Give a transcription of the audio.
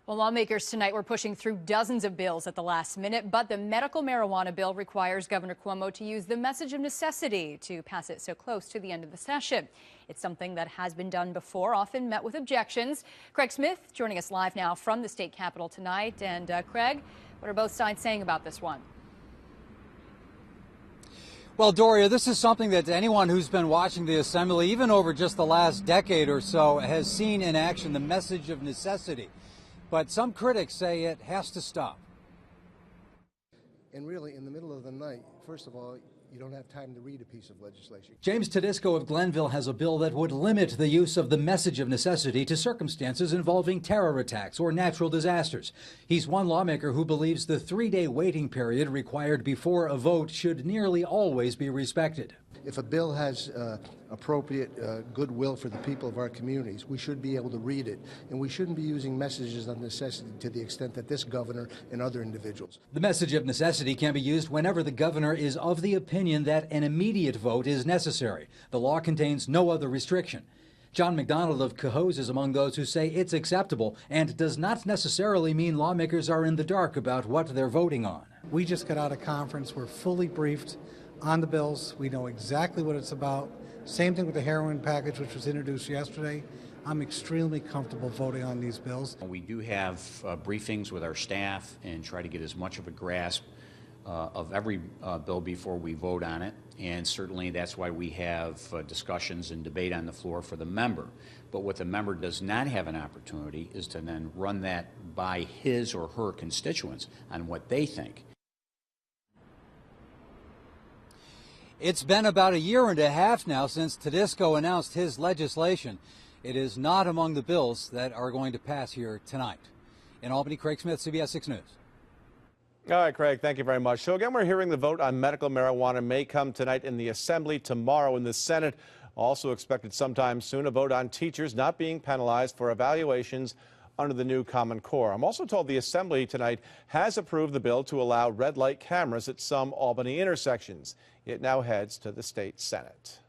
Well, lawmakers tonight were pushing through dozens of bills at the last minute, but the medical marijuana bill requires Governor Cuomo to use the message of necessity to pass it so close to the end of the session. It's something that has been done before, often met with objections. Craig Smith joining us live now from the state capitol tonight. And Craig, what are both sides saying about this one? Well, Doria, this is something that anyone who's been watching the assembly, even over just the last decade or so, has seen in action, the message of necessity. But some critics say it has to stop. And really, in the middle of the night, first of all, you don't have time to read a piece of legislation. James Tedisco of Glenville has a bill that would limit the use of the message of necessity to circumstances involving terror attacks or natural disasters. He's one lawmaker who believes the 3-day waiting period required before a vote should nearly always be respected. If a bill has appropriate goodwill for the people of our communities, we should be able to read it, and we shouldn't be using messages of necessity to the extent that this governor and other individuals. The message of necessity can be used whenever the governor is of the opinion that an immediate vote is necessary. The law contains no other restriction. John McDonald of Cohoes is among those who say it's acceptable and does not necessarily mean lawmakers are in the dark about what they're voting on. We just got out of conference. We're fully briefed on the bills. We know exactly what it's about. Same thing with the heroin package, which was introduced yesterday. I'm extremely comfortable voting on these bills. We do have briefings with our staff and try to get as much of a grasp of every bill before we vote on it. And certainly that's why we have discussions and debate on the floor for the member. But what the member does not have an opportunity is to then run that by his or her constituents on what they think. It's been about a year and a half now since Tedisco announced his legislation. It is not among the bills that are going to pass here tonight. In Albany, Craig Smith, CBS 6 News. All right, Craig, thank you very much. So again, we're hearing the vote on medical marijuana may come tonight in the Assembly, tomorrow in the Senate. Also expected sometime soon a vote on teachers not being penalized for evaluations under the new Common Core. I'm also told the Assembly tonight has approved the bill to allow red light cameras at some Albany intersections. It now heads to the state Senate.